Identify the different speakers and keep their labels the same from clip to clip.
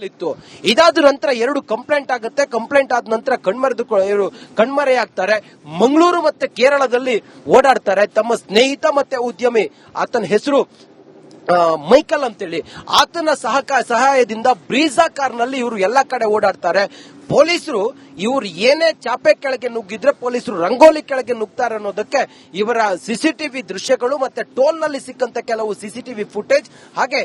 Speaker 1: ಇತ್ತು. ಇದಾದ ನಂತರ 2 ಕಂಪ್ಲೇಂಟ್ ಆಗುತ್ತೆ. ಕಂಪ್ಲೇಂಟ್ ಆದ ನಂತರ ಕಣ್ಮರೆಯಾಗ್ತಾರೆ. ಮಂಗಳೂರು ಮತ್ತೆ ಕೇರಳದಲ್ಲಿ ಓಡಾಡ್ತಾರೆ. ತಮ್ಮ ಸ್ನೇಹಿತ ಮತ್ತೆ ಉದ್ಯಮಿ, ಆತನ ಹೆಸರು ಮೈಕಲ್ ಅಂತೇಳಿ, ಆತನ ಸಹಾಯದಿಂದ ಬ್ರೀಜಾ ಕಾರ್ನಲ್ಲಿ ಇವರು ಎಲ್ಲ ಕಡೆ ಓಡಾಡ್ತಾರೆ. ಪೊಲೀಸರು ಇವರು ಏನೇ ಚಾಪೆ ಕೆಳಗೆ ನುಗ್ಗಿದ್ರೆ ಪೊಲೀಸರು ರಂಗೋಲಿ ಕೆಳಗೆ ನುಗ್ತಾರೆ ಅನ್ನೋದಕ್ಕೆ ಇವರ ಸಿಸಿಟಿವಿ ದೃಶ್ಯಗಳು ಮತ್ತೆ ಟೋಲ್ ನಲ್ಲಿ ಸಿಕ್ಕಂತ ಕೆಲವು ಸಿಸಿಟಿವಿ ಫುಟೇಜ್ ಹಾಗೆ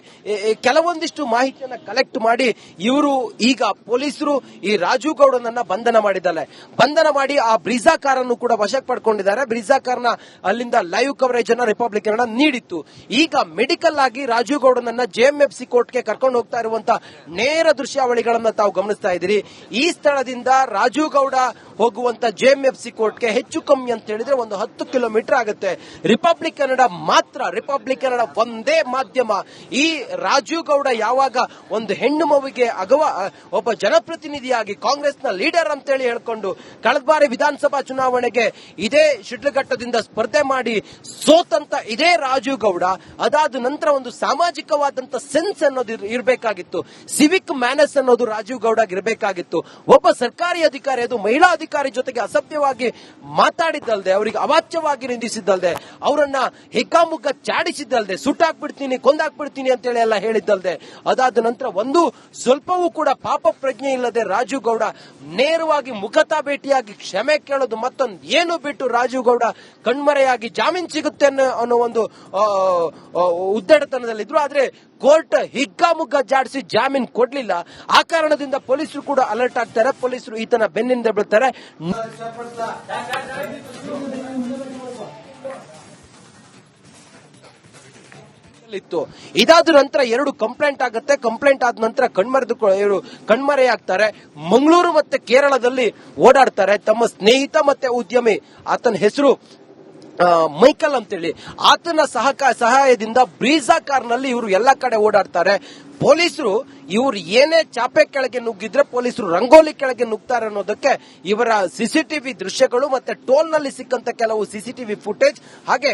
Speaker 1: ಕೆಲವೊಂದಿಷ್ಟು ಮಾಹಿತಿಯನ್ನ ಕಲೆಕ್ಟ್ ಮಾಡಿ ಇವರು ಈಗ ಪೊಲೀಸರು ಈ ರಾಜು ಗೌಡನನ್ನ ಬಂಧನ ಮಾಡಿ ಆ ಬ್ರೀಜಾ ಕಾರನ್ನು ಕೂಡ ವಶಕ್ಕೆ ಪಡ್ಕೊಂಡಿದ್ದಾರೆ. ಬ್ರೀಜಾ ಕಾರ್ನ ಅಲ್ಲಿಂದ ಲೈವ್ ಕವರೇಜ್ ಅನ್ನ ರಿಪಬ್ಲಿಕ್ ಕನ್ನಡ ನೀಡಿತ್ತು. ಈಗ ಮೆಡಿಕಲ್ ಆಗಿ ರಾಜು ಗೌಡನನ್ನ ಜೆಎಂಎಫ್ಸಿ ಕೋರ್ಟ್ಗೆ ಕರ್ಕೊಂಡು ಹೋಗ್ತಾ ಇರುವಂತಹ ನೇರ ದೃಶ್ಯಾವಳಿಗಳನ್ನ ತಾವು ಗಮನಿಸ್ತಾ ಇದ್ದೀರಿ. ಈ ಸ್ಥಳದಿಂದ ರಾಜು ಗೌಡ ಹೋಗುವಂತ ಜೆಎಂಎಫ್ಸಿ ಕೋರ್ಟ್ಗೆ ಹೆಚ್ಚು ಕಮ್ಮಿ ಅಂತ ಹೇಳಿದ್ರೆ ಒಂದು 10 ಕಿಲೋಮೀಟರ್ ಆಗುತ್ತೆ. ರಿಪಬ್ಲಿಕ್ ಕನ್ನಡ ಒಂದೇ ಮಾಧ್ಯಮ. ಈ ರಾಜು ಗೌಡ ಯಾವಾಗ ಒಂದು ಹೆಣ್ಣು ಮಗುವಿಗೆ ಒಬ್ಬ ಜನಪ್ರತಿನಿಧಿಯಾಗಿ ಕಾಂಗ್ರೆಸ್ನ ಲೀಡರ್ ಅಂತೇಳಿ ಹೇಳ್ಕೊಂಡು ಕಳೆದ ಬಾರಿ ವಿಧಾನಸಭಾ ಚುನಾವಣೆಗೆ ಇದೇ ಶಿಡ್ಲಘಟ್ಟದಿಂದ ಸ್ಪರ್ಧೆ ಮಾಡಿ ಸೋತಂತ ಇದೇ ರಾಜು ಗೌಡ, ಅದಾದ ನಂತರ ಒಂದು ಸಾಮಾಜಿಕವಾದಂತ ಸೆನ್ಸ್ ಅನ್ನೋದು ಇರಬೇಕಾಗಿತ್ತು, ಸಿವಿಕ್ ಮ್ಯಾನರ್ಸ್ ಅನ್ನೋದು ರಾಜು ಗೌಡಗೆ ಇರಬೇಕಾಗಿತ್ತು. ಒಬ್ಬ ಸರ್ಕಾರಿ ಅಧಿಕಾರಿ, ಅದು ಮಹಿಳಾ ಅಧಿಕಾರಿ ಜೊತೆಗೆ ಅಸಭ್ಯವಾಗಿ ಮಾತಾಡಿದ್ದಲ್ದೆ, ಅವರಿಗೆ ಅವಾಚ್ಯವಾಗಿ ನಿಂದಿಸಿದ್ದಲ್ದೆ, ಅವರನ್ನ ಹಿಗ್ಗಾಮುಗ್ಗ ಚಾಡಿಸಿದ್ದಲ್ದೆ, ಸುಟ್ಟಾಕ್ಬಿಡ್ತೀನಿ ಕೊಂದಾಕ್ಬಿಡ್ತೀನಿ ಅಂತೇಳಿ ಎಲ್ಲ ಹೇಳಿದ್ದಲ್ದೆ, ಅದಾದ ನಂತರ ಒಂದು ಸ್ವಲ್ಪವೂ ಕೂಡ ಪಾಪ ಪ್ರಜ್ಞೆ ಇಲ್ಲದೆ ರಾಜು ಗೌಡ ನೇರವಾಗಿ ಮುಖತಾ ಭೇಟಿಯಾಗಿ ಕ್ಷಮೆ ಕೇಳೋದು ಮತ್ತೊಂದು ಏನು ಬಿಟ್ಟು ರಾಜು ಗೌಡ ಕಣ್ಮರೆಯಾಗಿ ಜಾಮೀನು ಸಿಗುತ್ತೆ ಅನ್ನೋ ಒಂದು ಉದ್ದಡತನದಲ್ಲಿದ್ರು. ಆದ್ರೆ ಕೋರ್ಟ್ ಹಿಗ್ಗಾಮುಗ್ಗ ಜಾಡಿಸಿ ಜಾಮೀನು ಕೊಡ್ಲಿಲ್ಲ. ಆ ಕಾರಣದಿಂದ ಪೊಲೀಸರು ಕೂಡ ಅಲರ್ಟ್ ಆಗ್ತಾರೆ. ಪೊಲೀಸರು ಈತನ ಬೆನ್ನಿಂದ ಬೀಳ್ತಾರೆ. ಇದಾದ ನಂತರ 2 ಕಂಪ್ಲೇಂಟ್ ಆಗುತ್ತೆ. ಕಂಪ್ಲೇಂಟ್ ಆದ ನಂತರ ಕಣ್ಮರೆಯಾಗ್ತಾರೆ. ಮಂಗಳೂರು ಮತ್ತೆ ಕೇರಳದಲ್ಲಿ ಓಡಾಡ್ತಾರೆ. ತಮ್ಮ ಸ್ನೇಹಿತ ಮತ್ತೆ ಉದ್ಯಮಿ, ಆತನ ಹೆಸರು ಮೈಕಲ್ ಅಂತೇಳಿ, ಆತನ ಸಹಾಯದಿಂದ ಬ್ರೀಜಾ ಕಾರ್ನಲ್ಲಿ ಇವರು ಎಲ್ಲ ಕಡೆ ಓಡಾಡ್ತಾರೆ. ಪೊಲೀಸರು ಇವರು ಏನೇ ಚಾಪೆ ಕೆಳಗೆ ನುಗ್ಗಿದ್ರೆ ಪೊಲೀಸರು ರಂಗೋಲಿ ಕೆಳಗೆ ನುಗ್ತಾರೆ ಅನ್ನೋದಕ್ಕೆ ಇವರ ಸಿಸಿಟಿವಿ ದೃಶ್ಯಗಳು ಮತ್ತೆ ಟೋಲ್ ನಲ್ಲಿ ಸಿಕ್ಕಂತ ಕೆಲವು ಸಿಸಿಟಿವಿ ಫುಟೇಜ್ ಹಾಗೆ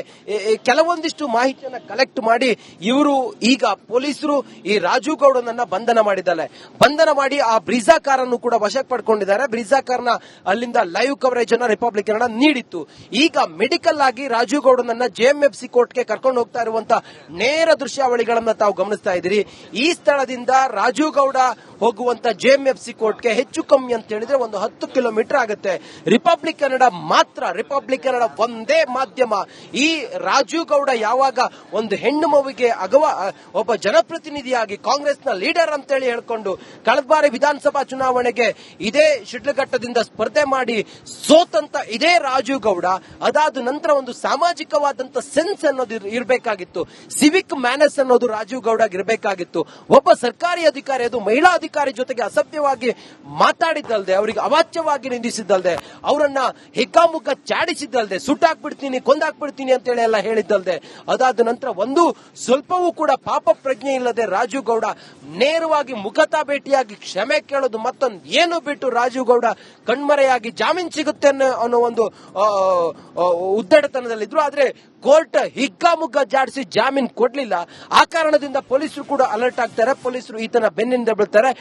Speaker 1: ಕೆಲವೊಂದಿಷ್ಟು ಮಾಹಿತಿಯನ್ನ ಕಲೆಕ್ಟ್ ಮಾಡಿ ಇವರು ಈಗ ಪೊಲೀಸರು ಈ ರಾಜು ಗೌಡನನ್ನ ಬಂಧನ ಮಾಡಿ ಆ ಬ್ರೀಜಾ ಕಾರನ್ನು ಕೂಡ ವಶಕ್ಕೆ ಪಡ್ಕೊಂಡಿದ್ದಾರೆ. ಬ್ರೀಜಾ ಕಾರ್ನ ಅಲ್ಲಿಂದ ಲೈವ್ ಕವರೇಜ್ ಅನ್ನ ರಿಪಬ್ಲಿಕ್ ಕನ್ನಡ ನೀಡಿತ್ತು. ಈಗ ಮೆಡಿಕಲ್ ಆಗಿ ರಾಜು ಗೌಡನನ್ನ ಜೆಎಂಎಫ್ಸಿ ಕೋರ್ಟ್ಗೆ ಕರ್ಕೊಂಡು ಹೋಗ್ತಾ ಇರುವಂತಹ ನೇರ ದೃಶ್ಯಾವಳಿಗಳನ್ನ ತಾವು ಗಮನಿಸ್ತಾ ಇದ್ದೀರಿ. ಈ ಸ್ಥಳದಿಂದ ರಾಜು ಗೌಡ ಹೋಗುವಂತ ಜೆಎಂಎಫ್ಸಿ ಕೋರ್ಟ್ಗೆ ಹೆಚ್ಚು ಕಮ್ಮಿ ಅಂತ ಹೇಳಿದ್ರೆ ಒಂದು 10 ಕಿಲೋಮೀಟರ್ ಆಗುತ್ತೆ. ರಿಪಬ್ಲಿಕ್ ಕನ್ನಡ ಒಂದೇ ಮಾಧ್ಯಮ. ಈ ರಾಜು ಗೌಡ ಯಾವಾಗ ಒಂದು ಹೆಣ್ಣು ಮಗುವಿಗೆ ಒಬ್ಬ ಜನಪ್ರತಿನಿಧಿಯಾಗಿ ಕಾಂಗ್ರೆಸ್ನ ಲೀಡರ್ ಅಂತೇಳಿ ಹೇಳ್ಕೊಂಡು ಕಳೆದ ಬಾರಿ ವಿಧಾನಸಭಾ ಚುನಾವಣೆಗೆ ಇದೇ ಶಿಡ್ಲಘಟ್ಟದಿಂದ ಸ್ಪರ್ಧೆ ಮಾಡಿ ಸೋತಂತ ಇದೇ ರಾಜು ಗೌಡ, ಅದಾದ ನಂತರ ಒಂದು ಸಾಮಾಜಿಕವಾದಂತ ಸೆನ್ಸ್ ಅನ್ನೋದು ಇರಬೇಕಾಗಿತ್ತು, ಸಿವಿಕ್ ಮ್ಯಾನರ್ಸ್ ಅನ್ನೋದು ರಾಜು ಗೌಡಗೆ ಇರಬೇಕಾಗಿತ್ತು. ಒಬ್ಬ ಸರ್ಕಾರಿ ಅಧಿಕಾರಿ, ಅದು ಮಹಿಳಾ ಅಧಿಕಾರಿ ಜೊತೆಗೆ ಅಸಭ್ಯವಾಗಿ ಮಾತಾಡಿದ್ದಲ್ದೆ, ಅವರಿಗೆ ಅವಾಚ್ಯವಾಗಿ ನಿಂದಿಸಿದ್ದಲ್ದೆ, ಅವರನ್ನ ಹಿಗ್ಗಾಮುಗ್ಗ ಚಾಡಿಸಿದ್ದಲ್ದೆ, ಸುಟ್ಟಾಕ್ಬಿಡ್ತೀನಿ ಕೊಂದಾಕ್ಬಿಡ್ತೀನಿ ಅಂತೇಳಿ ಎಲ್ಲ ಹೇಳಿದ್ದಲ್ದೆ, ಅದಾದ ನಂತರ ಒಂದು ಸ್ವಲ್ಪವೂ ಕೂಡ ಪಾಪ ಪ್ರಜ್ಞೆ ಇಲ್ಲದೆ ರಾಜು ಗೌಡ ನೇರವಾಗಿ ಮುಖತಾ ಭೇಟಿಯಾಗಿ ಕ್ಷಮೆ ಕೇಳೋದು ಮತ್ತೊಂದು ಏನು ಬಿಟ್ಟು ರಾಜು ಗೌಡ ಕಣ್ಮರೆಯಾಗಿ ಜಾಮೀನು ಸಿಗುತ್ತೆ ಅನ್ನೋ ಒಂದು ಉದ್ದಡತನದಲ್ಲಿದ್ರು. ಆದ್ರೆ ಕೋರ್ಟ್ ಹಿಗ್ಗಾಮುಗ್ಗ ಜಾಡಿಸಿ ಜಾಮೀನು ಕೊಡ್ಲಿಲ್ಲ. ಆ ಕಾರಣದಿಂದ ಪೊಲೀಸರು ಕೂಡ ಅಲರ್ಟ್ ಆಗ್ತಾರೆ. ಪೊಲೀಸರು ಈತನ ಬೆನ್ನಿಂದ ಬೀಳ್ತಾರೆ.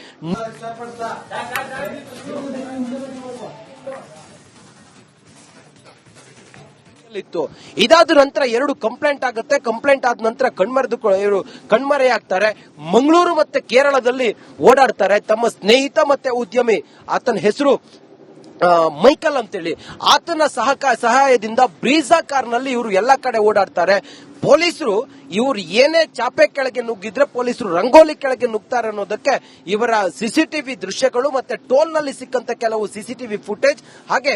Speaker 1: ಇದಾದ ನಂತರ 2 ಕಂಪ್ಲೇಂಟ್ ಆಗುತ್ತೆ. ಕಂಪ್ಲೇಂಟ್ ಆದ ನಂತರ ಕಣ್ಮರೆಯಾಗ್ತಾರೆ. ಮಂಗಳೂರು ಮತ್ತೆ ಕೇರಳದಲ್ಲಿ ಓಡಾಡ್ತಾರೆ. ತಮ್ಮ ಸ್ನೇಹಿತ ಮತ್ತೆ ಉದ್ಯಮಿ, ಆತನ ಹೆಸರು ಮೈಕಲ್ ಅಂತೇಳಿ, ಆತನ ಸಹಾಯದಿಂದ ಬ್ರೀಜಾ ಕಾರ್ನಲ್ಲಿ ಇವರು ಎಲ್ಲ ಕಡೆ ಓಡಾಡ್ತಾರೆ. ಪೊಲೀಸರು ಇವರು ಏನೇ ಚಾಪೆ ಕೆಳಗೆ ನುಗ್ಗಿದ್ರೆ ಪೊಲೀಸರು ರಂಗೋಲಿ ಕೆಳಗೆ ನುಗ್ತಾರೆ ಅನ್ನೋದಕ್ಕೆ ಇವರ ಸಿಸಿಟಿವಿ ದೃಶ್ಯಗಳು ಮತ್ತೆ ಟೋಲ್ ನಲ್ಲಿ ಸಿಕ್ಕಂತ ಕೆಲವು ಸಿಸಿಟಿವಿ ಫುಟೇಜ್ ಹಾಗೆ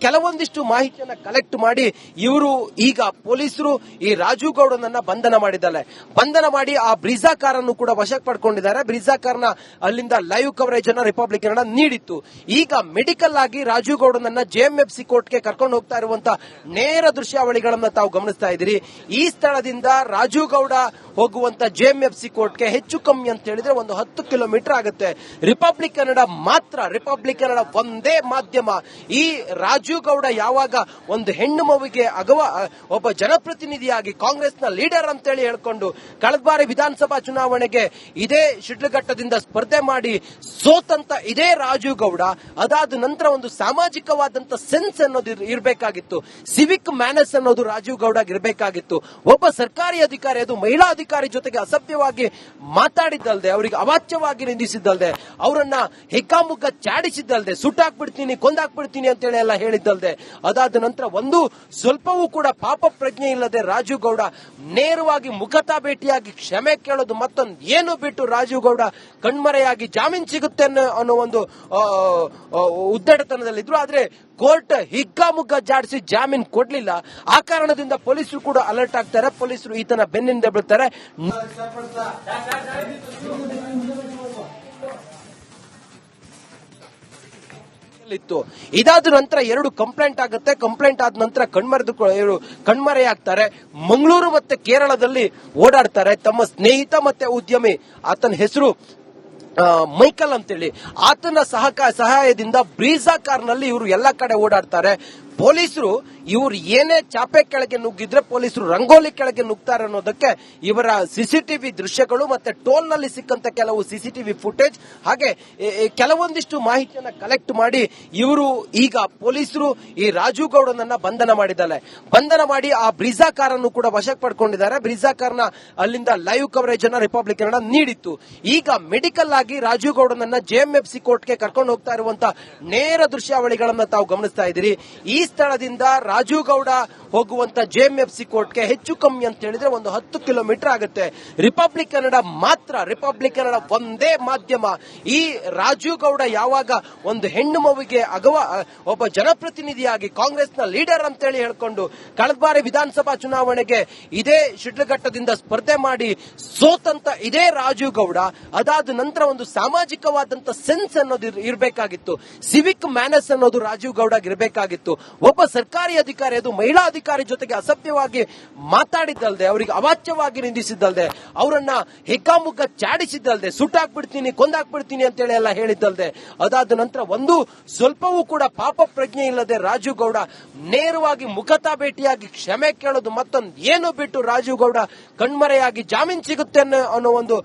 Speaker 1: ಕೆಲವೊಂದಿಷ್ಟು ಮಾಹಿತಿಯನ್ನ ಕಲೆಕ್ಟ್ ಮಾಡಿ ಇವರು ಈಗ ಪೊಲೀಸರು ಈ ರಾಜು ಗೌಡನನ್ನ ಬಂಧನ ಮಾಡಿ ಆ ಬ್ರೀಜಾ ಕಾರನ್ನು ಕೂಡ ವಶಕ್ಕೆ ಪಡ್ಕೊಂಡಿದ್ದಾರೆ. ಬ್ರೀಜಾ ಕಾರ್ನ ಅಲ್ಲಿಂದ ಲೈವ್ ಕವರೇಜ್ ಅನ್ನ ರಿಪಬ್ಲಿಕ್ ಕನ್ನಡ ನೀಡಿತ್ತು. ಈಗ ಮೆಡಿಕಲ್ ಆಗಿ ರಾಜು ಗೌಡನನ್ನ ಜೆಎಂಎಫ್ಸಿ ಕೋರ್ಟ್ಗೆ ಕರ್ಕೊಂಡು ಹೋಗ್ತಾ ಇರುವಂತಹ ನೇರ ದೃಶ್ಯಾವಳಿಗಳನ್ನ ತಾವು ಗಮನಿಸ್ತಾ ಇದ್ದೀರಿ. ಈ ಸ್ಥಳದಿಂದ ರಾಜು ಗೌಡ ಹೋಗುವಂತ ಜೆಎಂಎಫ್ಸಿ ಕೋರ್ಟ್ಗೆ ಹೆಚ್ಚು ಕಮ್ಮಿ ಅಂತ ಹೇಳಿದ್ರೆ ಒಂದು 10 ಕಿಲೋಮೀಟರ್ ಆಗುತ್ತೆ. ರಿಪಬ್ಲಿಕ್ ಕನ್ನಡ ಮಾತ್ರ, ರಿಪಬ್ಲಿಕ್ ಕನ್ನಡ ಒಂದೇ ಮಾಧ್ಯಮ. ಈ ರಾಜು ಗೌಡ ಯಾವಾಗ ಒಂದು ಹೆಣ್ಣು ಮಗುವಿಗೆ ಒಬ್ಬ ಜನಪ್ರತಿನಿಧಿಯಾಗಿ ಕಾಂಗ್ರೆಸ್ನ ಲೀಡರ್ ಅಂತೇಳಿ ಹೇಳ್ಕೊಂಡು ಕಳೆದ ಬಾರಿ ವಿಧಾನಸಭಾ ಚುನಾವಣೆಗೆ ಇದೇ ಶಿಡ್ಲಘಟ್ಟದಿಂದ ಸ್ಪರ್ಧೆ ಮಾಡಿ ಸೋತಂತ ಇದೇ ರಾಜು ಗೌಡ, ಅದಾದ ನಂತರ ಒಂದು ಸಾಮಾಜಿಕವಾದಂತ ಸೆನ್ಸ್ ಅನ್ನೋದು ಇರಬೇಕಾಗಿತ್ತು, ಸಿವಿಕ್ ಮ್ಯಾನರ್ಸ್ ಅನ್ನೋದು ರಾಜೀವ್ ಗೌಡ ಇರಬೇಕಾಗಿತ್ತು. ಒಬ್ಬ ಸರ್ಕಾರಿ ಅಧಿಕಾರಿ, ಅದು ಮಹಿಳಾ ಅಧಿಕಾರಿ ಜೊತೆಗೆ ಅಸಭ್ಯವಾಗಿ ಮಾತಾಡಿದ್ದಲ್ದೆ, ಅವರಿಗೆ ಅವಾಚ್ಯವಾಗಿ ನಿಂದಿಸಿದ್ದಲ್ದೆ, ಅವರನ್ನ ಹೆಕ್ಕಾಮುಗ್ಗ ಚಾಡಿಸಿದ್ದಲ್ದೆ, ಸುಟ್ಟಾಕ್ಬಿಡ್ತೀನಿ ಕೊಂದಾಕ್ಬಿಡ್ತೀನಿ ಅಂತೇಳಿ ಎಲ್ಲ ಹೇಳಿದ್ದಲ್ದೆ, ಅದಾದ ನಂತರ ಒಂದು ಸ್ವಲ್ಪವೂ ಕೂಡ ಪಾಪ ಪ್ರಜ್ಞೆ ಇಲ್ಲದೆ ರಾಜೀವ್ ಗೌಡ ನೇರವಾಗಿ ಮುಖತಾ ಭೇಟಿಯಾಗಿ ಕ್ಷಮೆ ಕೇಳೋದು ಮತ್ತೊಂದು ಏನು ಬಿಟ್ಟು ರಾಜೀವ್ ಗೌಡ ಕಣ್ಮರೆಯಾಗಿ ಜಾಮೀನು ಸಿಗುತ್ತೆ ಅನ್ನೋ ಒಂದು ಉದ್ದಟತನದಲ್ಲಿದ್ರು. ಆದ್ರೆ ಕೋರ್ಟ್ ಹಿಗ್ಗಾಮುಗ್ಗ ಜಾಡಿಸಿ ಜಾಮೀನು ಕೊಡ್ಲಿಲ್ಲ. ಆ ಕಾರಣದಿಂದ ಪೊಲೀಸರು ಕೂಡ ಅಲರ್ಟ್ ಆಗ್ತಾರೆ. ಪೊಲೀಸರು ಈತನ ಬೆನ್ನಿಂದ ಬೀಳ್ತಾರೆ. ಇದಾದ ನಂತರ 2 ಕಂಪ್ಲೇಂಟ್ ಆಗುತ್ತೆ. ಕಂಪ್ಲೇಂಟ್ ಆದ ನಂತರ ಕಣ್ಮರೆಯಾಗ್ತಾರೆ. ಮಂಗಳೂರು ಮತ್ತೆ ಕೇರಳದಲ್ಲಿ ಓಡಾಡ್ತಾರೆ. ತಮ್ಮ ಸ್ನೇಹಿತ ಮತ್ತೆ ಉದ್ಯಮಿ, ಆತನ ಹೆಸರು ಮೈಕಲ್ ಅಂತೇಳಿ, ಆತನ ಸಹಾಯದಿಂದ ಬ್ರೀಜಾ ಕಾರ್ನಲ್ಲಿ ಇವರು ಎಲ್ಲ ಕಡೆ ಓಡಾಡ್ತಾರೆ. ಪೊಲೀಸರು ಇವರು ಏನೇ ಚಾಪೆ ಕೆಳಗೆ ನುಗ್ಗಿದ್ರೆ ಪೊಲೀಸರು ರಂಗೋಲಿ ಕೆಳಗೆ ನುಗ್ತಾರೆ ಅನ್ನೋದಕ್ಕೆ ಇವರ ಸಿಸಿಟಿವಿ ದೃಶ್ಯಗಳು ಮತ್ತೆ ಟೋಲ್ ನಲ್ಲಿ ಸಿಕ್ಕಂತ ಕೆಲವು ಸಿಸಿಟಿವಿ ಫುಟೇಜ್ ಹಾಗೆ ಕೆಲವೊಂದಿಷ್ಟು ಮಾಹಿತಿಯನ್ನ ಕಲೆಕ್ಟ್ ಮಾಡಿ ಇವರು ಈಗ ಪೊಲೀಸರು ಈ ರಾಜು ಗೌಡನನ್ನ ಬಂಧನ ಮಾಡಿ ಆ ಬ್ರಿಜಾ ಕಾರನ್ನು ಕೂಡ ವಶಕ್ಕೆ ಪಡ್ಕೊಂಡಿದ್ದಾರೆ. ಬ್ರಿಜಾ ಕಾರ್ನ ಅಲ್ಲಿಂದ ಲೈವ್ ಕವರೇಜ್ ಅನ್ನ ರಿಪಬ್ಲಿಕ್ ಕನ್ನಡ ನೀಡಿತ್ತು. ಈಗ ಮೆಡಿಕಲ್ ಆಗಿ ರಾಜು ಗೌಡನನ್ನ ಜೆಎಂಎಫ್ಸಿ ಕೋರ್ಟ್ಗೆ ಕರ್ಕೊಂಡು ಹೋಗ್ತಾ ಇರುವಂತ ನೇರ ದೃಶ್ಯಾವಳಿಗಳನ್ನ ತಾವು ಗಮನಿಸ್ತಾ ಇದ್ದೀರಿ. ಈ ಸ್ಥಳದಿಂದ ರಾಜು ಗೌಡ ಹೋಗುವಂತ ಜೆಎಂಎಫ್ಸಿ ಕೋರ್ಟ್ಗೆ ಹೆಚ್ಚು ಕಮ್ಮಿ ಅಂತ ಹೇಳಿದ್ರೆ ಒಂದು 10 ಕಿಲೋಮೀಟರ್ ಆಗುತ್ತೆ. ರಿಪಬ್ಲಿಕ್ ಕನ್ನಡ ಮಾತ್ರ, ರಿಪಬ್ಲಿಕ್ ಕನ್ನಡ ಒಂದೇ ಮಾಧ್ಯಮ. ಈ ರಾಜು ಗೌಡ ಯಾವಾಗ ಒಂದು ಹೆಣ್ಣು ಮಗುವಿಗೆ ಒಬ್ಬ ಜನಪ್ರತಿನಿಧಿಯಾಗಿ ಕಾಂಗ್ರೆಸ್ನ ಲೀಡರ್ ಅಂತೇಳಿ ಹೇಳ್ಕೊಂಡು ಕಳೆದ ಬಾರಿ ವಿಧಾನಸಭಾ ಚುನಾವಣೆಗೆ ಇದೇ ಶಿಡ್ಲಘಟ್ಟದಿಂದ ಸ್ಪರ್ಧೆ ಮಾಡಿ ಸೋತಂತ ಇದೇ ರಾಜು ಗೌಡ, ಅದಾದ ನಂತರ ಒಂದು ಸಾಮಾಜಿಕವಾದಂತ ಸೆನ್ಸ್ ಅನ್ನೋದು ಇರಬೇಕಾಗಿತ್ತು, ಸಿವಿಕ್ ಮ್ಯಾನರ್ಸ್ ಅನ್ನೋದು ರಾಜೀವ್ ಗೌಡ ಇರಬೇಕಾಗಿತ್ತು. ಒಬ್ಬ ಸರ್ಕಾರಿ ಅಧಿಕಾರಿ, ಅದು ಮಹಿಳಾ ಅಧಿಕಾರಿ ಜೊತೆಗೆ ಅಸಭ್ಯವಾಗಿ ಮಾತಾಡಿದ್ದಲ್ದೆ, ಅವರಿಗೆ ಅವಾಚ್ಯವಾಗಿ ನಿಂದಿಸಿದ್ದಲ್ದೆ, ಅವರನ್ನ ಹೆಕ್ಕಾಮುಗ್ಗ ಚಾಡಿಸಿದ್ದಲ್ದೆ, ಸುಟ್ಟಾಕ್ಬಿಡ್ತೀನಿ ಕೊಂದಾಕ್ಬಿಡ್ತೀನಿ ಅಂತೇಳಿ ಎಲ್ಲ ಹೇಳಿದ್ದಲ್ದೆ, ಅದಾದ ನಂತರ ಒಂದು ಸ್ವಲ್ಪವೂ ಕೂಡ ಪಾಪ ಪ್ರಜ್ಞೆ ಇಲ್ಲದೆ ರಾಜೀವ್ ಗೌಡ ನೇರವಾಗಿ ಮುಖತಾ ಭೇಟಿಯಾಗಿ ಕ್ಷಮೆ ಕೇಳೋದು ಮತ್ತೊಂದು ಏನು ಬಿಟ್ಟು ರಾಜೀವ್ ಗೌಡ ಕಣ್ಮರೆಯಾಗಿ ಜಾಮೀನು ಸಿಗುತ್ತೆ ಅನ್ನೋ ಒಂದು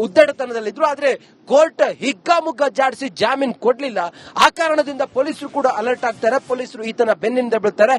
Speaker 1: ಉದ್ದಟತನದಲ್ಲಿದ್ರು. ಆದ್ರೆ ಕೋರ್ಟ್ ಹಿಗ್ಗಾಮುಗ್ಗ ಜಾಡಿಸಿ ಜಾಮೀನು ಕೊಡ್ಲಿಲ್ಲ. ಆ ಕಾರಣದಿಂದ ಪೊಲೀಸರು ಕೂಡ ಅಲರ್ಟ್ ಆಗ್ತಾರೆ. ಪೊಲೀಸರು ಈತನ ಬೆನ್ನಿಂದ ಬೀಳ್ತಾರೆ.